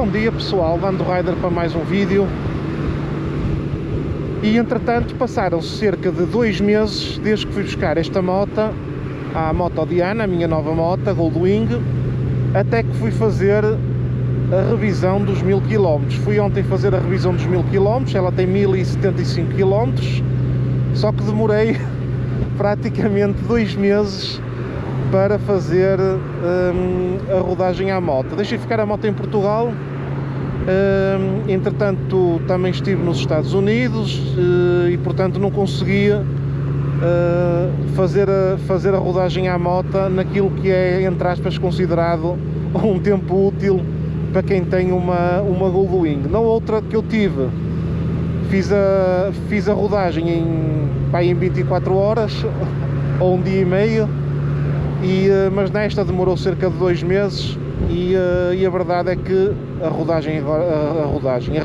Bom dia pessoal, Lando Rider para mais um vídeo. E entretanto passaram-se cerca de 2 meses desde que fui buscar esta moto, a Moto Diana, a minha nova moto, a Goldwing, até que fui fazer a revisão dos 1000 km. Fui ontem fazer a revisão dos 1000 km, ela tem 1075 km, só que demorei praticamente 2 meses para fazer a rodagem à moto. Deixei ficar a moto em Portugal. Entretanto também estive nos Estados Unidos e portanto não conseguia fazer a rodagem à moto naquilo que é, entre aspas, considerado um tempo útil para quem tem uma Goldwing. Na outra que eu tive, fiz a rodagem em 24 horas ou um dia e meio, mas nesta demorou cerca de 2 meses. E a verdade é que a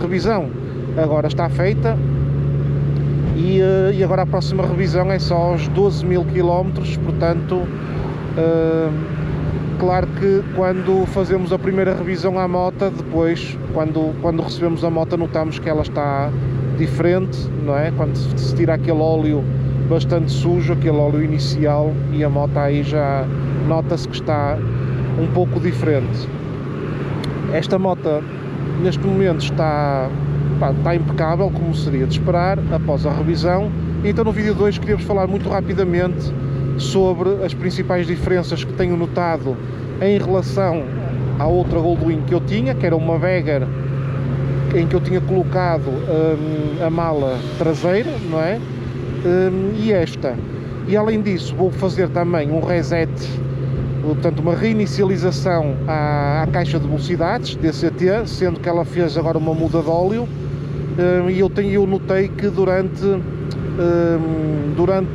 revisão agora está feita e agora a próxima revisão é só aos 12.000 km, portanto, claro que quando fazemos a primeira revisão à moto, depois, quando recebemos a moto, notamos que ela está diferente, não é? Quando se tira aquele óleo bastante sujo, aquele óleo inicial, e a moto aí já nota-se que está um pouco diferente. Esta moto neste momento está impecável, como seria de esperar após a revisão. Então no vídeo de hoje queria-vos falar muito rapidamente sobre as principais diferenças que tenho notado em relação à outra Goldwing que eu tinha, que era uma Vegar, em que eu tinha colocado a mala traseira, não é? E esta. E além disso vou fazer também um reset, portanto uma reinicialização à caixa de velocidades DCT, sendo que ela fez agora uma muda de óleo, e eu notei que durante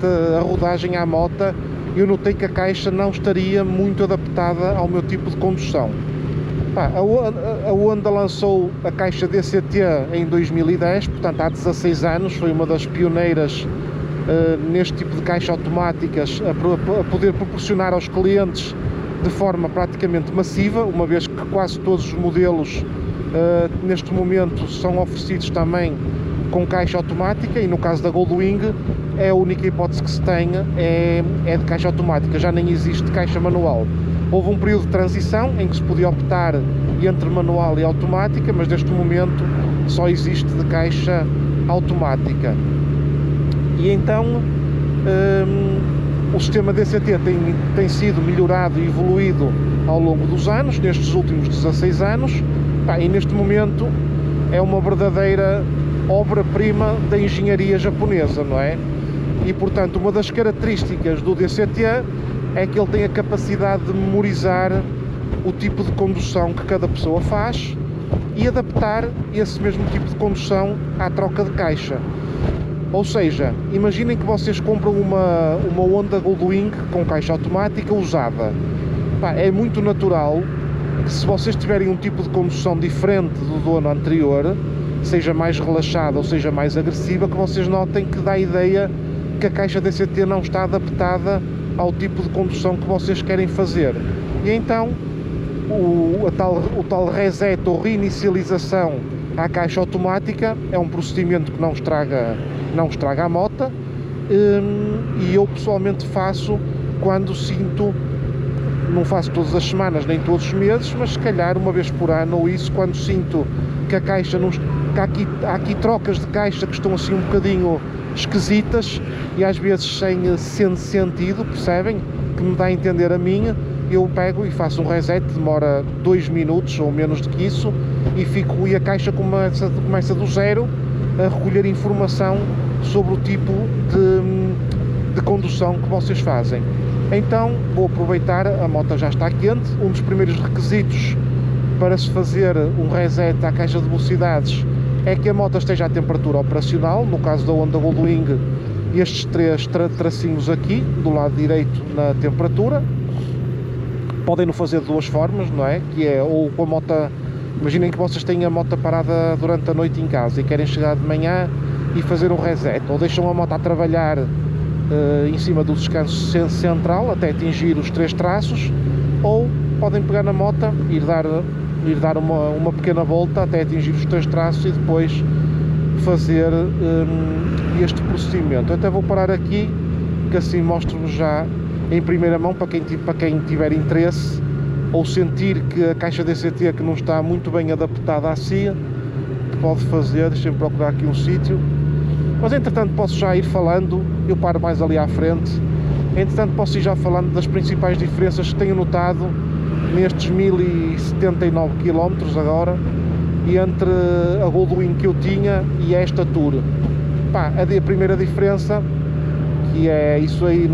a rodagem à moto, eu notei que a caixa não estaria muito adaptada ao meu tipo de condução. A Honda lançou a caixa DCT em 2010, portanto há 16 anos, foi uma das pioneiras neste tipo de caixa automáticas a poder proporcionar aos clientes de forma praticamente massiva, uma vez que quase todos os modelos neste momento são oferecidos também com caixa automática, e no caso da Goldwing é a única hipótese que se tem, é de caixa automática, já nem existe caixa manual. Houve um período de transição em que se podia optar entre manual e automática, mas neste momento só existe de caixa automática. E então o sistema DCT tem sido melhorado e evoluído ao longo dos anos, nestes últimos 16 anos, e neste momento é uma verdadeira obra-prima da engenharia japonesa, não é? E portanto uma das características do DCT é que ele tem a capacidade de memorizar o tipo de condução que cada pessoa faz e adaptar esse mesmo tipo de condução à troca de caixa. Ou seja, imaginem que vocês compram uma Honda Goldwing com caixa automática usada. É muito natural que, se vocês tiverem um tipo de condução diferente do dono anterior, seja mais relaxada ou seja mais agressiva, que vocês notem que dá a ideia que a caixa DCT não está adaptada ao tipo de condução que vocês querem fazer. E então o tal reset ou reinicialização à caixa automática é um procedimento que não estraga a moto, e eu pessoalmente faço quando sinto, não faço todas as semanas nem todos os meses, mas se calhar uma vez por ano ou isso, quando sinto que a caixa não, que há aqui trocas de caixa que estão assim um bocadinho esquisitas e às vezes sem sentido, percebem? Que me dá a entender a mim, eu pego e faço um reset, demora 2 minutos ou menos do que isso, e a caixa começa do zero a recolher informação sobre o tipo de condução que vocês fazem. Então vou aproveitar, a moto já está quente. Um dos primeiros requisitos para se fazer um reset à caixa de velocidades é que a moto esteja à temperatura operacional. No caso da Honda Goldwing, estes 3 tracinhos aqui do lado direito na temperatura. Podem no fazer de 2 formas, não é? Que é ou com a moto, imaginem que vocês têm a moto parada durante a noite em casa e querem chegar de manhã e fazer um reset, ou deixam a moto a trabalhar em cima do descanso central até atingir os 3 traços, ou podem pegar na moto, ir dar ir dar uma pequena volta até atingir os 3 traços e depois fazer este procedimento. Eu até vou parar aqui, que assim mostro-vos já em primeira mão para quem tiver interesse ou sentir que a caixa DCT que não está muito bem adaptada à CIA, pode fazer. Deixem-me procurar aqui um sítio, mas entretanto posso já ir falando, eu paro mais ali à frente, entretanto posso ir já falando das principais diferenças que tenho notado nestes 1079 km agora, e entre a Goldwing que eu tinha e esta Tour. A primeira diferença, que é isso aí,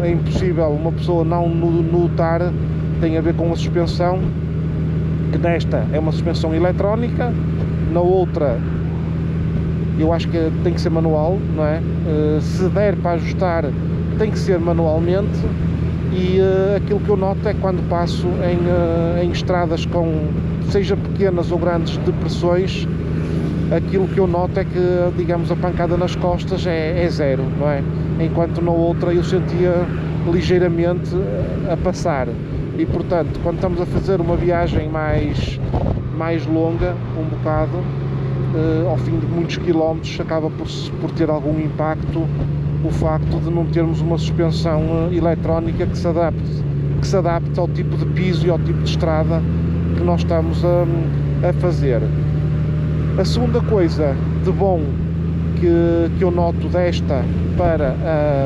é impossível uma pessoa não notar, tem a ver com a suspensão, que nesta é uma suspensão eletrónica, na outra eu acho que tem que ser manual, não é? Se der para ajustar tem que ser manualmente, e aquilo que eu noto é que quando passo em estradas com, seja pequenas ou grandes depressões, aquilo que eu noto é que, digamos, a pancada nas costas é zero, não é? Enquanto na outra eu sentia ligeiramente a passar. E portanto, quando estamos a fazer uma viagem mais longa, um bocado, ao fim de muitos quilómetros, acaba por ter algum impacto o facto de não termos uma suspensão eletrónica que se adapte ao tipo de piso e ao tipo de estrada que nós estamos a fazer. A segunda coisa de bom que eu noto desta para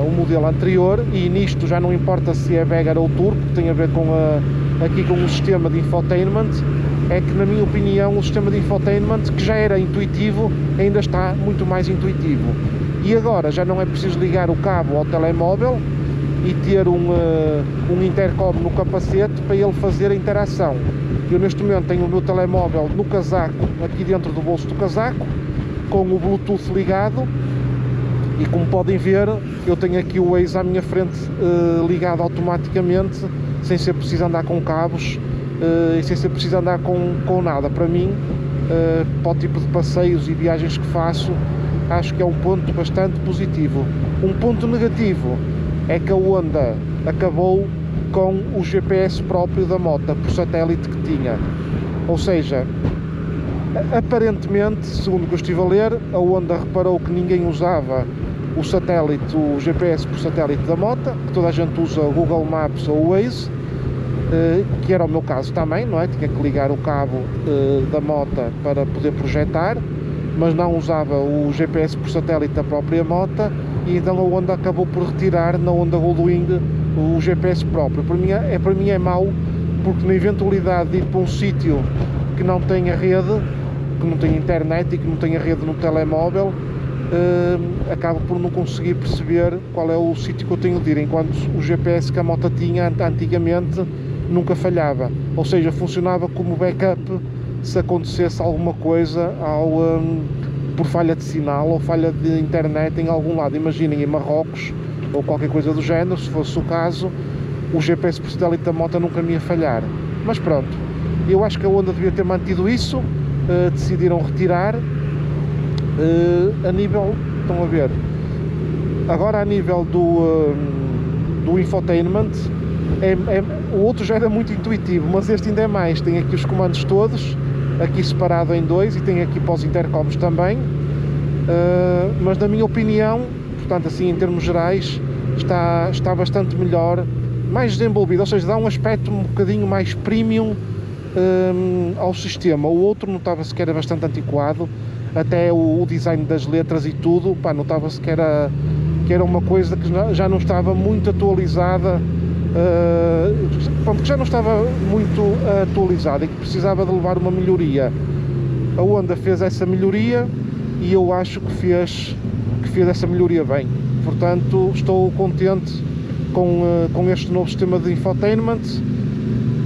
o modelo anterior, e nisto já não importa se é Vegar ou Turbo, que tem a ver aqui com o sistema de infotainment, é que, na minha opinião, o sistema de infotainment, que já era intuitivo, ainda está muito mais intuitivo. E agora já não é preciso ligar o cabo ao telemóvel e ter um intercom no capacete para ele fazer a interação. Eu neste momento tenho o meu telemóvel no casaco, aqui dentro do bolso do casaco, com o Bluetooth ligado, e como podem ver, eu tenho aqui o Waze à minha frente ligado automaticamente, sem ser preciso andar com cabos e sem ser preciso andar com nada. Para mim, para o tipo de passeios e viagens que faço, acho que é um ponto bastante positivo. Um ponto negativo é que a Honda acabou com o GPS próprio da moto, por satélite que tinha. Ou seja, aparentemente, segundo o que eu estive a ler, a Honda reparou que ninguém usava o satélite, o GPS por satélite da moto, que toda a gente usa o Google Maps ou o Waze, que era o meu caso também, não é? Tinha que ligar o cabo da moto para poder projetar, mas não usava o GPS por satélite da própria moto, e então a Honda acabou por retirar na Honda Goldwing o GPS próprio. Para mim é mau, porque na eventualidade de ir para um sítio que não tenha rede, que não tenha internet e que não tenha rede no telemóvel, acabo por não conseguir perceber qual é o sítio que eu tenho de ir, enquanto o GPS que a moto tinha antigamente nunca falhava, ou seja, funcionava como backup se acontecesse alguma coisa por falha de sinal ou falha de internet em algum lado. Imaginem, em Marrocos ou qualquer coisa do género, se fosse o caso, o GPS por satélite da moto nunca me ia falhar. Mas pronto, eu acho que a Honda devia ter mantido isso, decidiram retirar. A nível, estão a ver, agora a nível do infotainment, o outro já era muito intuitivo, mas este ainda é mais. Tem aqui os comandos todos, aqui separado em dois, e tem aqui para os intercoms também, mas na minha opinião, portanto assim em termos gerais, está bastante melhor, mais desenvolvido, ou seja, dá um aspecto um bocadinho mais premium ao sistema. O outro notava-se que era bastante antiquado, até o design das letras e tudo, notava-se que era uma coisa que já não estava muito atualizada, que já não estava muito atualizada e que precisava de levar uma melhoria. A Honda fez essa melhoria e eu acho que fez essa melhoria bem. Portanto, estou contente com este novo sistema de infotainment,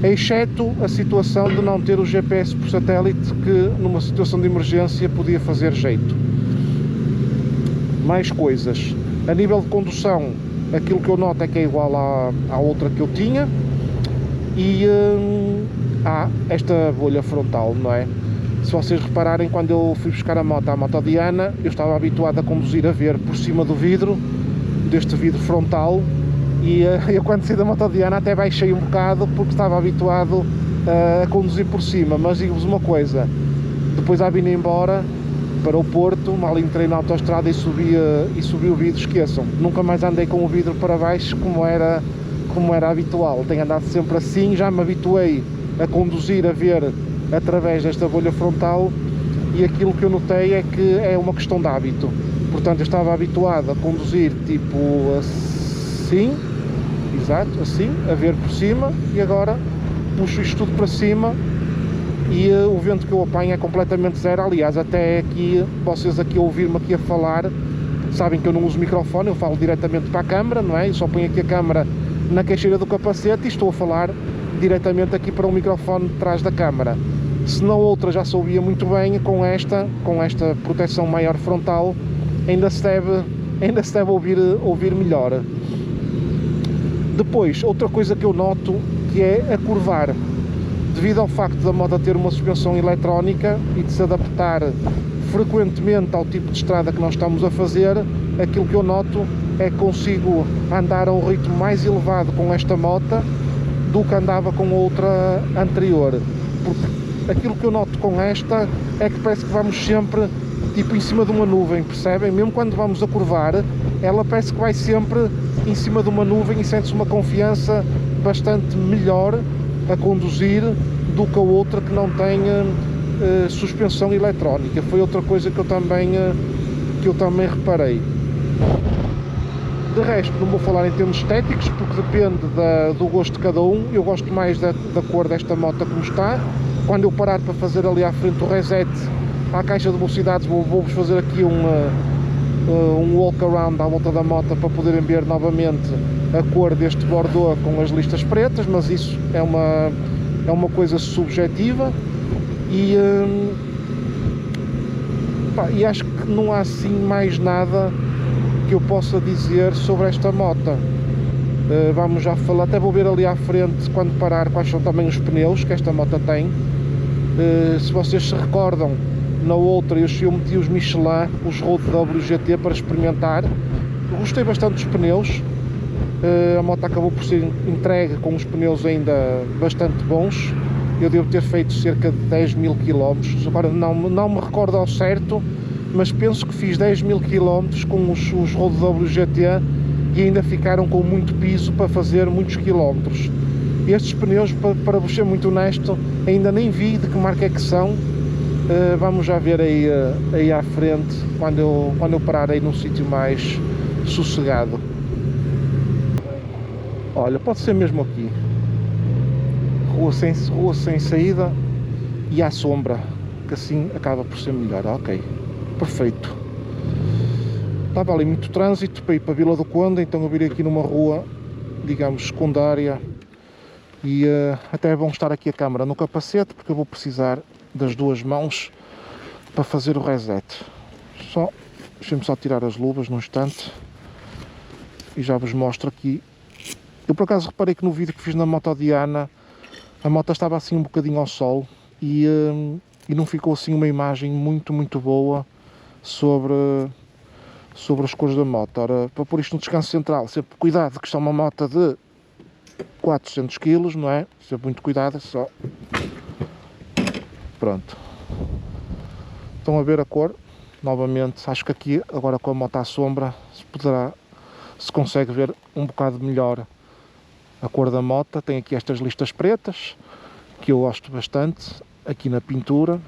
exceto a situação de não ter o GPS por satélite, que numa situação de emergência podia fazer jeito. Mais coisas. A nível de condução, aquilo que eu noto é que é igual à outra que eu tinha, e há esta bolha frontal, não é? Se vocês repararem, quando eu fui buscar a moto Diana, eu estava habituado a conduzir a ver por cima do vidro, deste vidro frontal, e eu quando saí da moto Diana até baixei um bocado, porque estava habituado a conduzir por cima, mas digo-vos uma coisa, depois à vinda embora para o Porto, mal entrei na autoestrada e subi o vidro, esqueçam, nunca mais andei com o vidro para baixo como era habitual, tenho andado sempre assim, já me habituei a conduzir, a ver através desta bolha frontal, e aquilo que eu notei é que é uma questão de hábito. Portanto, eu estava habituado a conduzir tipo assim, exato, assim, a ver por cima, e agora puxo isto tudo para cima e o vento que eu apanho é completamente zero. Aliás, até aqui, vocês aqui a ouvir-me aqui a falar, sabem que eu não uso microfone, eu falo diretamente para a câmara, não é? Eu só ponho aqui a câmara na queixeira do capacete e estou a falar diretamente aqui para o microfone de trás da câmara. Se na outra já se ouvia muito bem, com esta proteção maior frontal, ainda se deve ouvir melhor. Depois, outra coisa que eu noto, que é a curvar. Devido ao facto da moto ter uma suspensão eletrónica e de se adaptar frequentemente ao tipo de estrada que nós estamos a fazer, aquilo que eu noto é que consigo andar a um ritmo mais elevado com esta moto do que andava com outra anterior. Porque aquilo que eu noto com esta é que parece que vamos sempre tipo em cima de uma nuvem, percebem? Mesmo quando vamos a curvar, ela parece que vai sempre em cima de uma nuvem e sente-se uma confiança bastante melhor a conduzir do que a outra que não tem suspensão eletrónica. Foi outra coisa que eu também reparei. De resto, não vou falar em termos estéticos, porque depende do gosto de cada um. Eu gosto mais da cor desta moto como está. Quando eu parar para fazer ali à frente o reset à caixa de velocidades, vou-vos fazer aqui um walk around à volta da moto para poderem ver novamente a cor deste Bordeaux com as listas pretas, mas isso é uma coisa subjetiva e acho que não há assim mais nada que eu possa dizer sobre esta moto. Vamos já falar, até vou ver ali à frente quando parar quais são também os pneus que esta moto tem. Se vocês se recordam, na outra eu meti os Michelin, os Road WGT para experimentar. Gostei bastante dos pneus. A moto acabou por ser entregue com os pneus ainda bastante bons. Eu devo ter feito cerca de 10.000 km, agora não me recordo ao certo, mas penso que fiz 10.000 km com os Road WGT e ainda ficaram com muito piso para fazer muitos quilómetros. Estes pneus, para vos ser muito honesto, ainda nem vi de que marca é que são. Vamos já ver aí à frente, quando eu parar aí num sítio mais sossegado. Olha, pode ser mesmo aqui, rua sem saída e à sombra, que assim acaba por ser melhor. Ok, perfeito. Estava ali muito trânsito para ir para a Vila do Conde, então eu virei aqui numa rua, digamos, secundária, e até é bom estar aqui a câmera no capacete, porque eu vou precisar das duas mãos para fazer o reset. Deixem-me só tirar as luvas num instante e já vos mostro aqui. Eu por acaso reparei que no vídeo que fiz na Moto Diana a moto estava assim um bocadinho ao sol e não ficou assim uma imagem muito boa sobre as cores da moto. Ora, para pôr isto no descanso central, sempre cuidado, que isto é uma moto de 400 kg, não é? Sempre muito cuidado, só. Pronto. Estão a ver a cor? Novamente, acho que aqui, agora com a moto à sombra, se consegue ver um bocado melhor a cor da moto. Tem aqui estas listas pretas, que eu gosto bastante, aqui na pintura.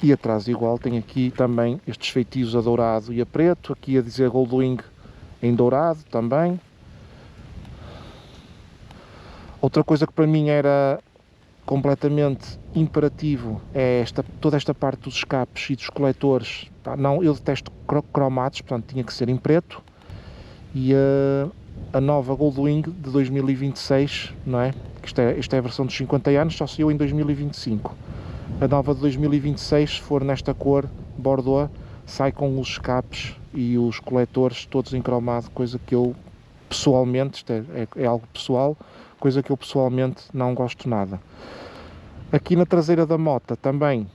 E atrás igual, tem aqui também estes feitios a dourado e a preto, aqui a dizer Goldwing em dourado também. Outra coisa que para mim era completamente imperativo é toda esta parte dos escapes e dos coletores. Não, eu detesto cromados, portanto tinha que ser em preto. E a nova Goldwing de 2026, não é? Isto é a versão dos 50 anos, só saiu em 2025. A nova de 2026, se for nesta cor Bordeaux, sai com os escapes e os coletores todos em cromado, coisa que eu pessoalmente, isto é algo pessoal, coisa que eu pessoalmente não gosto nada. Aqui na traseira da moto também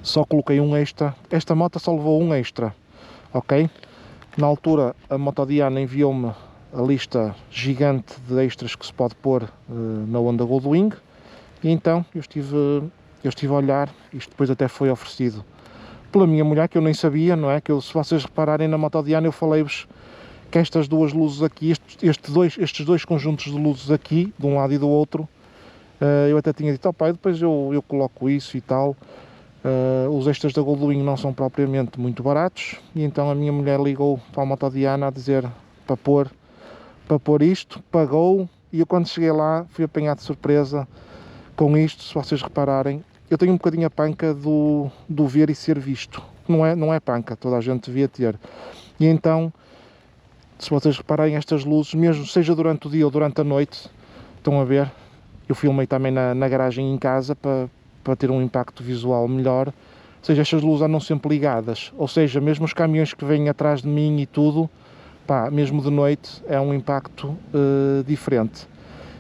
só coloquei um extra. Esta moto só levou um extra, ok? Na altura a Moto Diana enviou-me a lista gigante de extras que se pode pôr na Honda Goldwing, e então eu estive a olhar. Isto depois até foi oferecido pela minha mulher, que eu nem sabia, não é? Se vocês repararem na Moto Diana, eu falei-vos que estas duas luzes aqui, estes dois conjuntos de luzes aqui, de um lado e do outro, eu até tinha dito, pai, depois eu coloco isso e tal. Os extras da Goldwing não são propriamente muito baratos, e então a minha mulher ligou para a Moto Diana a dizer para pôr isto, pagou, e eu quando cheguei lá fui apanhado de surpresa com isto. Se vocês repararem, eu tenho um bocadinho a panca do ver e ser visto, não é panca, toda a gente devia ter, e então, se vocês repararem, estas luzes, mesmo seja durante o dia ou durante a noite, estão a ver, eu filmei também na garagem em casa para ter um impacto visual melhor. Ou seja, estas luzes andam sempre ligadas, ou seja, mesmo os caminhões que vêm atrás de mim e tudo, pá, mesmo de noite é um impacto diferente.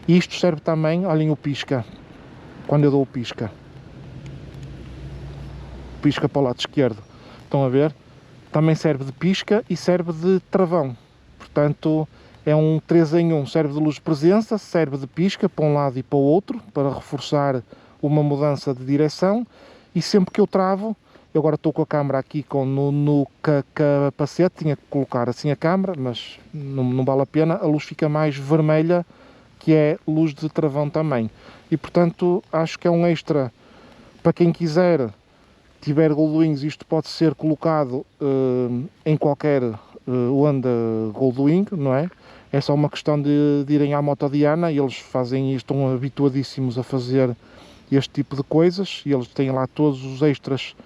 E isto serve também, olhem o pisca, quando eu dou o pisca para o lado esquerdo, estão a ver? Também serve de pisca e serve de travão, portanto é um 3 em 1, serve de luz de presença, serve de pisca para um lado e para o outro, para reforçar uma mudança de direção. E sempre que eu travo, eu agora estou com a câmera aqui no capacete, tinha que colocar assim a câmera, mas não vale a pena, a luz fica mais vermelha, que é luz de travão também. E portanto acho que é um extra para quem quiser, tiver Goldwings. Isto pode ser colocado em qualquer Honda Goldwing, não é? É só uma questão de irem à Moto Diana, e eles fazem isto, estão habituadíssimos a fazer este tipo de coisas, e eles têm lá todos os extras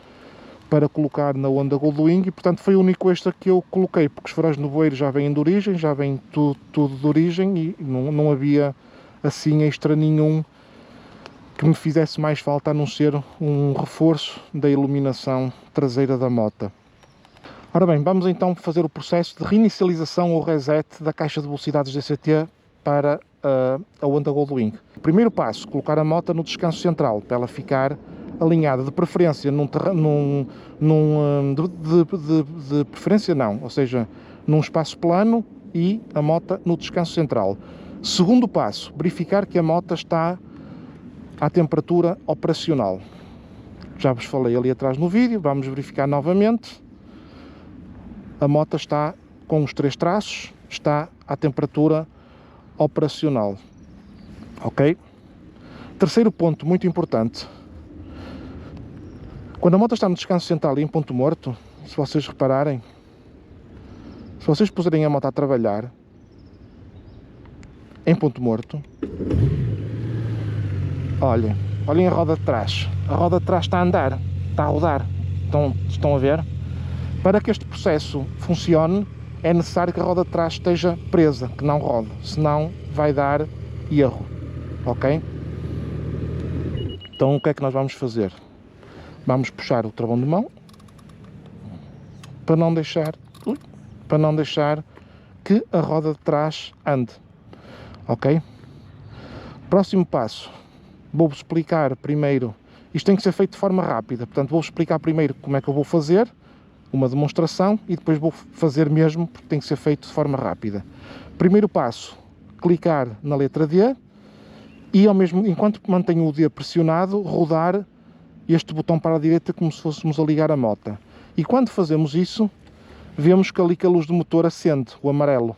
para colocar na Honda Goldwing, e portanto foi o único extra que eu coloquei, porque os faróis de nevoeiro já vêm de origem, já vem tudo de origem, e não havia assim extra nenhum que me fizesse mais falta, a não ser um reforço da iluminação traseira da moto. Ora bem, vamos então fazer o processo de reinicialização ou reset da caixa de velocidades DCT para a Honda Goldwing. Primeiro passo, colocar a moto no descanso central, para ela ficar alinhada, de preferência de preferência não, ou seja, num espaço plano, e a moto no descanso central. Segundo passo, verificar que a moto está à temperatura operacional. Já vos falei ali atrás no vídeo, vamos verificar novamente. A moto está com os 3 traços, está à temperatura operacional. Ok? Terceiro ponto muito importante. Quando a moto está no descanso central e em ponto morto, se vocês repararem, se vocês puserem a moto a trabalhar em ponto morto, olhem a roda de trás. A roda de trás está a andar, está a rodar. Estão a ver? Para que este processo funcione, é necessário que a roda de trás esteja presa, que não rode, senão vai dar erro. Ok? Então o que é que nós vamos fazer? Vamos puxar o travão de mão para não deixar que a roda de trás ande. Ok? Próximo passo. Vou-vos explicar primeiro. Isto tem que ser feito de forma rápida, portanto vou-vos explicar primeiro como é que eu vou fazer uma demonstração, e depois vou fazer mesmo, porque tem que ser feito de forma rápida. Primeiro passo, clicar na letra D, e enquanto mantenho o D pressionado, rodar este botão para a direita como se fôssemos a ligar a moto. E quando fazemos isso, vemos que ali que a luz do motor acende, o amarelo.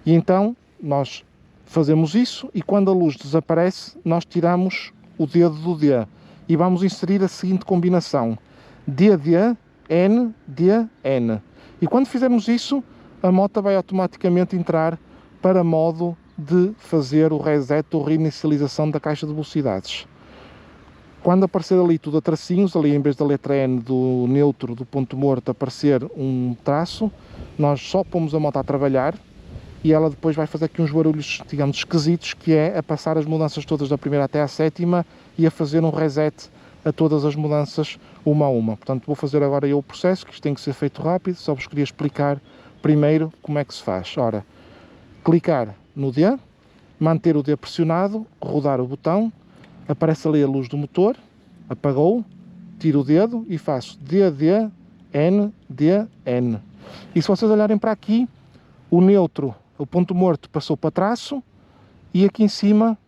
E então nós fazemos isso, e quando a luz desaparece, nós tiramos o dedo do D e vamos inserir a seguinte combinação: DD, N, D, N. E quando fizermos isso, a moto vai automaticamente entrar para modo de fazer o reset ou reinicialização da caixa de velocidades. Quando aparecer ali tudo a tracinhos, ali em vez da letra N do neutro, do ponto morto, aparecer um traço, nós só pomos a moto a trabalhar, e ela depois vai fazer aqui uns barulhos, digamos, esquisitos, que é a passar as mudanças todas da primeira até à sétima e a fazer um reset a todas as mudanças uma a uma. Portanto, vou fazer agora eu o processo, que isto tem que ser feito rápido. Só vos queria explicar primeiro como é que se faz. Ora, clicar no D, manter o D pressionado, rodar o botão, aparece ali a luz do motor, apagou, tiro o dedo e faço D, D, N, D, N. E se vocês olharem para aqui, o neutro o ponto morto passou para traço e aqui em cima,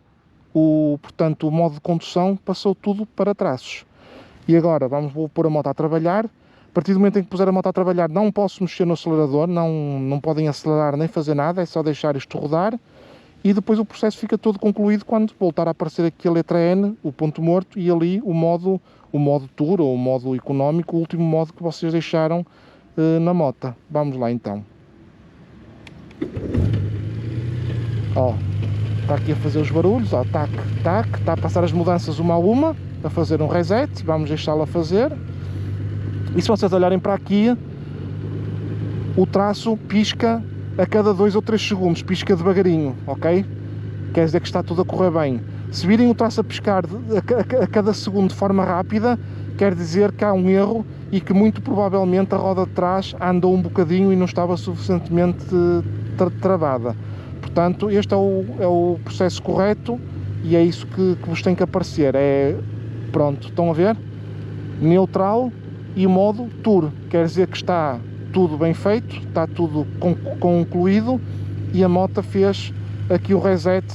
portanto, o modo de condução passou tudo para traços. E agora vou pôr a moto a trabalhar. A partir do momento em que puser a moto a trabalhar, não posso mexer no acelerador, não podem acelerar nem fazer nada, é só deixar isto rodar. E depois o processo fica todo concluído quando voltar a aparecer aqui a letra N, o ponto morto, e ali o modo Tour ou o modo económico, o último modo que vocês deixaram na moto. Vamos lá então. Ó, está aqui a fazer os barulhos, ó, tac, tac, está a passar as mudanças uma a uma, a fazer um reset, vamos deixá-lo a fazer. E se vocês olharem para aqui, o traço pisca a cada 2 ou 3 segundos, pisca devagarinho, ok? Quer dizer que está tudo a correr bem. Se virem o traço a piscar a cada segundo de forma rápida, quer dizer que há um erro e que muito provavelmente a roda de trás andou um bocadinho e não estava suficientemente travada. Portanto, este é o processo correto e é isso que vos tem que aparecer. Pronto, estão a ver? Neutral e modo Tour, quer dizer que está tudo bem feito, está tudo concluído e a moto fez aqui o reset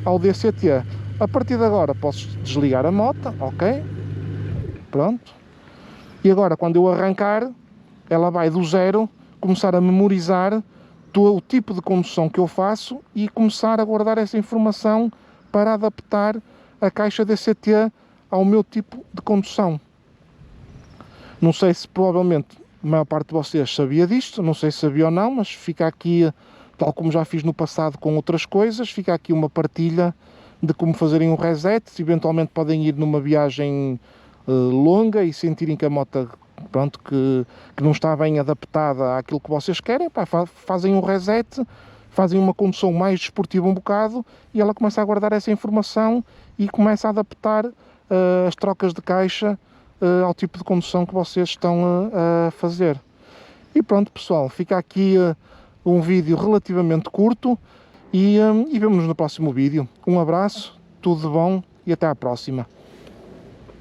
ao DCT. A partir de agora posso desligar a moto, ok? Pronto. E agora quando eu arrancar, ela vai do zero começar a memorizar o tipo de condução que eu faço e começar a guardar essa informação para adaptar a caixa DCT ao meu tipo de condução. Não sei se provavelmente a maior parte de vocês sabia disto, não sei se sabia ou não, mas fica aqui, tal como já fiz no passado com outras coisas, fica aqui uma partilha de como fazerem um reset. Eventualmente podem ir numa viagem longa e sentirem que a moto, pronto, que não está bem adaptada àquilo que vocês querem, pá, fazem um reset, fazem uma condução mais desportiva um bocado e ela começa a guardar essa informação e começa a adaptar as trocas de caixa ao tipo de condução que vocês estão a fazer. E pronto, pessoal, fica aqui um vídeo relativamente curto e vemo-nos no próximo vídeo. Um abraço, tudo de bom e até à próxima.